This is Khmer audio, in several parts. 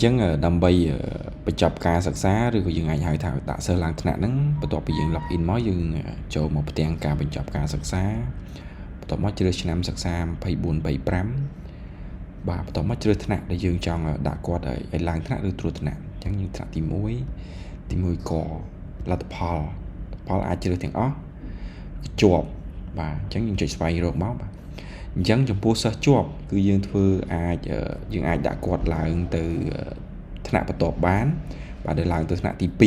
chẳng đầm bay bị chọc ca sạc xá rồi dừng ai hỏi thảo tạ sơ lang thnạn nắng bắt đầu bị dừng login mới dừng cho một tiền ca bị chọc ca sạc xá bắt đầu mới chơi năm sạc xa phải buồn bảy pram và bắt đầu mới chơi thnạn để dừng trong đã qua đời lang thnạn được truột thnạn chẳng như thnạn tìm mũi cỏ là Paul ai chơi tiếng ó chuột và chẳng những chơi spy rồi máu chẳng trong bố sa chuột cứ dương thưa ai đã quạt lại từ thnạn bắt đầu bán và để làm từ thnạn TP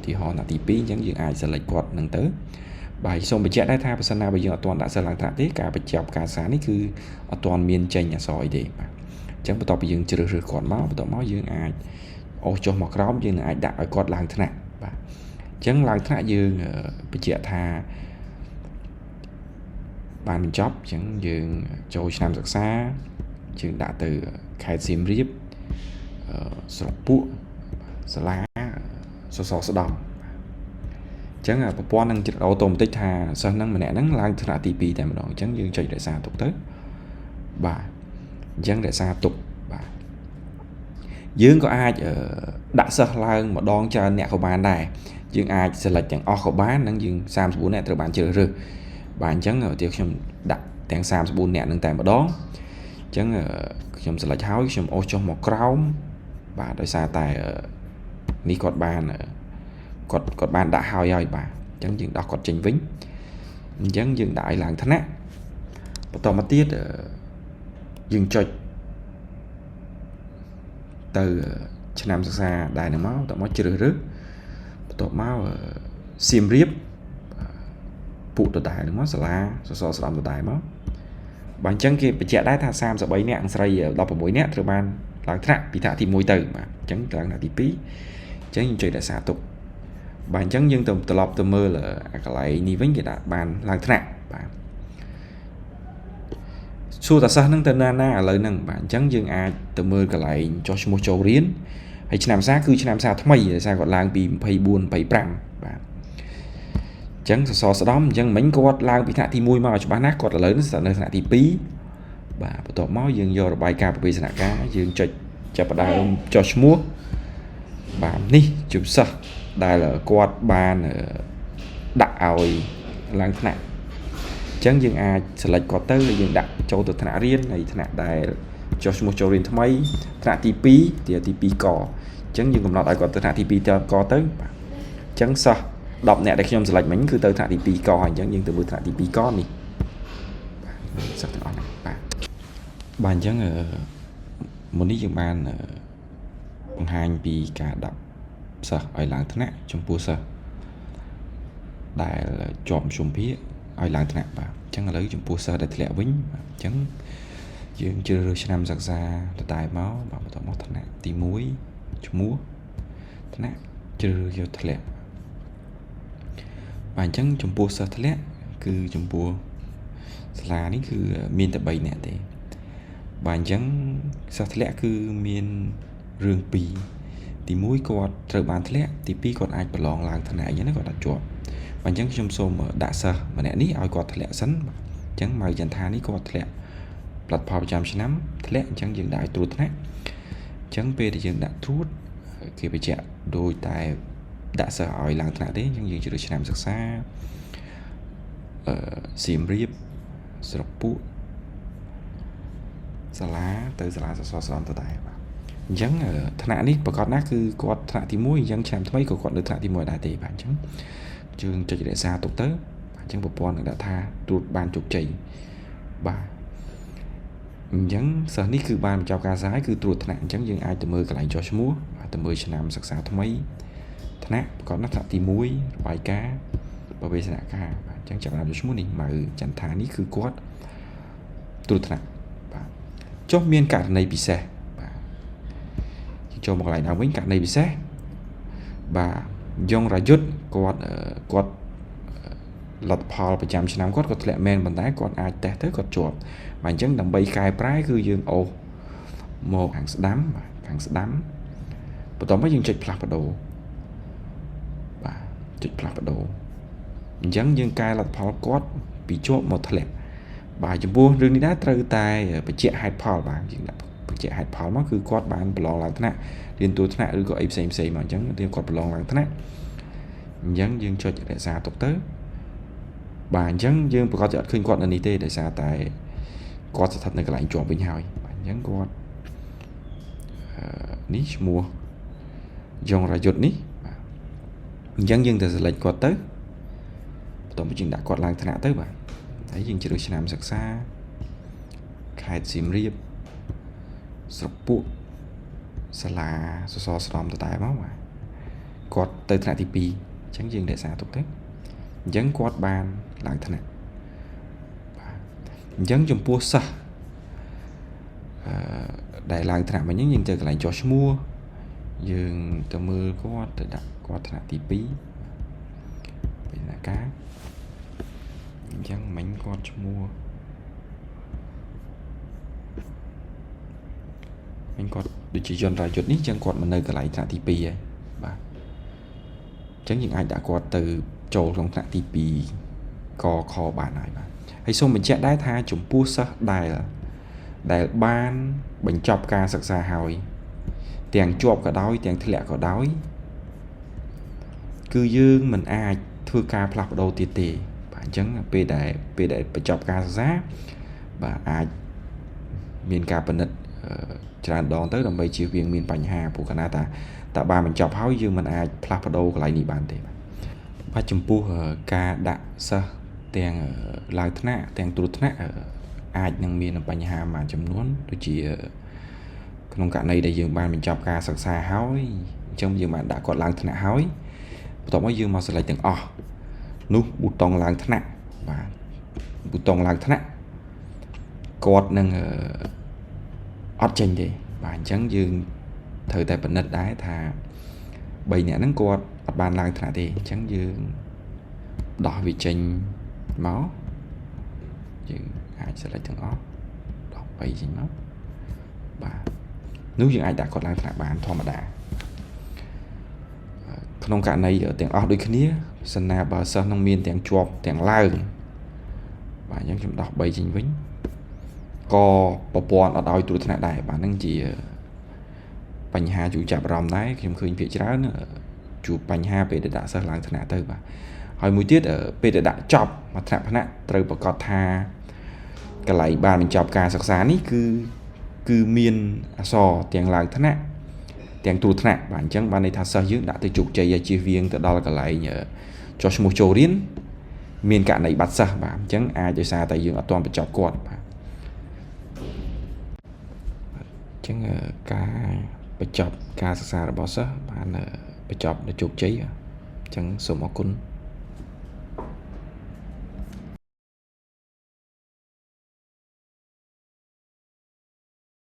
thì họ là TP chẳng dương ai sẽ lại quạt nâng tới bài xong bị chếtได้ท่า persona bây giờ toàn đã sẽ làm thnạn thế cả bị chọc cả sáng này cứ toàn miền tranh nhà sỏi để mà chẳng bắt đầu bị dương chưa được còn máu bắt đầu máu dương ai ô cho một róm dương ai đã quạt làm thnạn và chẳng làm thnạn dương bị chết tha ban mình chóp chẳng dường trôi nam giặc xa chừng đã từ khai xiêm riếp sọc bụa sờ lá sờ đầm chẳng là bọn năng chật ô tô tích thà sao năng mà nè năng lang thà TP tại mà đó chẳng dường chạy đại xa tục tới và chẳng đại xa tục và dường có ai đã sơ lang mà đón cho nè của bạn này dường ai sẽ là chẳng o của bán năng dường sam bún nè từ bạn chưa được bạn chẳng ở tiêu trong đặt tiền sam bún nè nâng tại mà đó chẳng trong sẽ là cháu trong ô trong một crown vàដោយសារតែនេះគាត់បានគាត់បានដាក់ហើយបាទអញ្ចឹងយើងដោះគាត់ចេញវិញអញ្ចឹងយើងដាក់ឲ្យឡើងថ្នាក់បន្តមកទៀតយើងចុចទៅឆ្នាំសិក្សាដែរនៅមកតមកជ្រើសរើសបន្តមកសៀមរាបពុតដែរមកសាលាសសរស្ដំដែរមកបាទអញ្ចឹងគេបញ្ជាក់ដែរថា33នាក់ស្រី16នាក់ត្រូវបានឡើងថ្នាក់ពីថ្នាក់ទី1ទៅបាទអញ្ចឹងឡើងថ្នាក់ទី2អញ្ចឹងយើងជួយរក្សាទុកបាទអញ្ចឹងយើងទៅត្រឡប់ទៅមើលកន្លែងនេះវិញគេដាក់បានឡើងថ្នាក់បាទសួរតាសិស្សហ្នឹងទៅណាឥឡូវហ្នឹងបាទអញ្ចឹងយើងអាចទៅមើលកន្លែងចុះឈ្មោះចូលរៀនហើយឆ្នាំសាគឺឆ្នាំសាថ្មីដោយសារគាត់ឡើងពី24 25បាទអញ្ចឹងសសរស្ដំអញ្ចឹងមិញគាត់ឡើងពីថ្នាក់ទី1មកឲ្យច្បាស់ណាស់គាត់ឥឡូវនេះស្ថិតនៅថ្នាក់ទី2បាទបន្ទាប់មកយើងយករបាយការណ៍ប្រវេសនការយើងចុចចាប់ផ្ដើមចុះឈ្មោះបាទនេះជំសិស្សដែលគាត់បានដាក់ឲ្យឡើងថ្នាក់អញ្ចឹងយើងអាច select គាត់ទៅហើយយើងដាក់ចូលទៅថ្នាក់រៀនហើយថ្នាក់ដែលចុះឈ្មោះចូលរៀនថ្មីថ្នាក់ទី2ទី2កអញ្ចឹងយើងកំណត់ឲ្យគាត់ទៅថ្នាក់ទី2កទៅបាទអញ្ចឹងសិស្ស10នាក់ដែលខ្ញុំ select មិញគឺទៅថ្នាក់ទី2កហើយអញ្ចឹងយើងទៅមើលថ្នាក់ទី2កនេះបាទសិស្សទាំងអស់ហ្នឹងបាទអញ្ចឹងមុននេះយើងបានបង្ហាញពីការដាក់សិស្សឲ្យឡើងថ្នាក់ចំពោះសិស្សដែលជាប់ជំភារឲ្យឡើងថ្នាក់បាទអញ្ចឹងឥឡូវចំពោះសិស្សដែលធ្លាក់វិញបាទអញ្ចឹងយើងជ្រើសរើសឆ្នាំសិក្សាតតែមកបាទបន្តមកថ្នាក់ទី1ឈ្មោះថ្នាក់ជ្រើសរើសយកធ្លាក់បាទអញ្ចឹងចំពោះសិស្សធ្លាក់គឺចំពោះសាលានេះគឺមានតែ3នាក់ទេបាទអញ្ចឹងសិស្សធ្លាក់គឺមានរឿង2ទី1គាត់ត្រូវបានធ្លាក់ទី2គាត់អាចប្រឡងឡើងថ្នាក់អញ្ចឹងគាត់អាចជាប់បាទអញ្ចឹងខ្ញុំសូមដាក់សិស្សម្នាក់នេះឲ្យគាត់ធ្លាក់សិនបាទអញ្ចឹងមកចន្ទថានេះគាត់ធ្លាក់ផ្លាត់ផលប្រចាំឆ្នាំធ្លាក់អញ្ចឹងយើងដាក់ឲ្យត្រួតថ្នាក់អញ្ចឹងពេលដែលយើងដាក់ត្រួតគេបញ្ជាក់ដោយតែដាក់សិស្សឲ្យឡើងថ្នាក់ទេអញ្ចឹងយើងជ្រើសឆ្នាំសិក្សាសៀមរាបស្រុកពួកសាលាទៅសាលាសសរស្ដំទៅដែរបាទអញ្ចឹងថ្នាក់នេះប្រកាសណាស់គឺគាត់ថ្នាក់ទី1អញ្ចឹងឆ្នាំថ្មីក៏គាត់នៅថ្នាក់ទី1ដែរទេបាទអញ្ចឹងយើងចុចរក្សាទុកទៅបាទអញ្ចឹងប្រព័ន្ធនឹងដាក់ថាត្រួតបានជោគជ័យបាទអញ្ចឹងសិស្សនេះគឺបានបញ្ចប់ការសិក្សាគឺត្រួតថ្នាក់អញ្ចឹងយើងអាចទៅមើលកន្លែងចុះឈ្មោះបាទទៅមើលឆ្នាំសិក្សាថ្មីថ្នាក់ប្រកាសណាស់ថ្នាក់ទី1របាយការណ៍ប្រវេសនការបាទអញ្ចឹងចាប់បានចុះឈ្មោះនេះមកចន្ទថានេះគឺគាត់ត្រួតថ្នាក់បាទចុះមានករណីពិសេសចូលមកកន្លែងដើមវិញករណីពិសេសបាទយ៉ងរយុទ្ធគាត់លទ្ធផលប្រចាំឆ្នាំគាត់ធ្លាក់មែនប៉ុន្តែគាត់អាចតេស្តទៅគាត់ជាប់បាទអញ្ចឹងដើម្បីកែប្រែគឺយើងអូសមកខាងស្ដាំបាទខាងស្ដាំបន្ទាប់មកយើងចុចផ្លាស់ប្ដូរបាទចុចផ្លាស់ប្ដូរអញ្ចឹងយើងកែលទ្ធផលគាត់ពីជាប់មកធ្លាក់បាទចំពោះរឿងនេះដែរត្រូវតែបញ្ជាក់ហេតុផលបាទយើងដាក់ ជាហេតុផលមកគឺគាត់បានប្រឡងឡើងថ្នាក់រៀនតួថ្នាក់ឬក៏អីផ្សេងៗមកអញ្ចឹងគាត់ប្រឡងឡើងថ្នាក់អញ្ចឹងយើងចុចរក្សាទុកទៅបាទអញ្ចឹងយើងប្រកាសជាអត់ឃើញគាត់នៅនេះទេដោយសារតែគាត់ស្ថិតនៅកន្លែងជាប់វិញហើយបាទអញ្ចឹងគាត់នេះឈ្មោះយ៉ងរយុទ្ធនេះបាទអញ្ចឹងយើងទៅ select គាត់ទៅបន្តមកយើងដាក់គាត់ឡើងថ្នាក់ទៅបាទហើយយើងជ្រើសឆ្នាំសិក្សាខេត្តសៀមរាបស្រុកពួកសាលាសសរស្តម្ភតតែមកបាទគាត់ទៅថ្នាក់ទី2អញ្ចឹងយើងរក្សាទុកទៅអញ្ចឹងគាត់បានឡើងថ្នាក់បាទអញ្ចឹងចំពោះសិស្សដែលឡើងថ្នាក់មិញយើងទៅកន្លែងចុះឈ្មោះយើងទៅមើលគាត់ទៅដាក់គាត់ថ្នាក់ទី2ពីណាការអញ្ចឹងមិញគាត់ឈ្មោះមិញគាត់ដូចជាយន្តរាយុទ្ធនេះអញ្ចឹងគាត់មកនៅកន្លែងថ្នាក់ទី2ហើយបាទអញ្ចឹងយើងអាចដាក់គាត់ទៅចូលក្នុងថ្នាក់ទី2កខបានហើយបាទហើយសូមបញ្ជាក់ដែរថាចំពោះសិស្សដែលបានបញ្ចប់ការសិក្សាហើយទាំងជាប់ក៏ដោយទាំងធ្លាក់ក៏ដោយគឺយើងមិនអាចធ្វើការផ្លាស់ប្ដូរទៀតទេបាទអញ្ចឹងពេលដែលបញ្ចប់ការសិក្សាបាទអាចមានការពិនិត្យច្រើនដងទៅដើម្បីជៀសវាងមានបញ្ហាព្រោះកាលណាតាបានបញ្ចប់ហើយយើងមិនអាចផ្លាស់ប្ដូរកន្លែងនេះបានទេបាទចំពោះការដាក់សិស្សទាំងឡើងថ្នាក់ទាំងត្រួតថ្នាក់អាចនឹងមានបញ្ហាមួយចំនួនដូចជាក្នុងករណីដែលយើងបានបញ្ចប់ការសិក្សាហើយអញ្ចឹងយើងបានដាក់គាត់ឡើងថ្នាក់ហើយបន្ទាប់មកយើងមក select ទាំងអស់នោះប៊ូតុងឡើងថ្នាក់បាទប៊ូតុងឡើងថ្នាក់គាត់នឹងអត់ចេញទេបាទអញ្ចឹងយើងត្រូវតែពិនិត្យដែរថា3នាក់ហ្នឹងគាត់អត់បានឡើងថ្នាក់ទេអញ្ចឹងយើងដោះវាចេញមកយើងអាច select ទាំងអស់ដោះ3ចេញមកបាទនោះយើងអាចដាក់គាត់ឡើងថ្នាក់បានធម្មតាក្នុងករណីទាំងអស់ដូចគ្នាសិនណាបើសិស្សនឹងមានទាំងជាប់ទាំងឡើងបាទអញ្ចឹងខ្ញុំដោះ3ចេញវិញក៏ប្រព័ន្ធអត់ឲ្យត្រួតថ្នាក់ដែរបាទហ្នឹងជាបញ្ហាជួបចាប់អារម្មណ៍ដែរខ្ញុំឃើញភាគច្រើនជួបបញ្ហាពេលដែលដាក់សិស្សឡើងថ្នាក់ទៅបាទហើយមួយទៀតពេលដែលដាក់ចប់មកថ្នាក់ផ្នែកត្រូវប្រកាសថាកន្លែងបានបញ្ចប់ការសិក្សានេះគឺមានអក្សរទាំងឡើងថ្នាក់ទាំងត្រួតថ្នាក់បាទអញ្ចឹងបានន័យថាសិស្សយើងដាក់ទៅជោគជ័យឲ្យជៀសវាងទៅដល់កន្លែងចុះឈ្មោះចូលរៀនមានករណីបាត់សិស្សបាទអញ្ចឹងអាចដោយសារតែយើងអត់ទាន់បញ្ចប់គាត់បាទអញ្ចឹងការបញ្ចប់ការសិក្សារបស់សិស្សបានបញ្ចប់ដោយជោគជ័យអញ្ចឹងសូមអរគុណ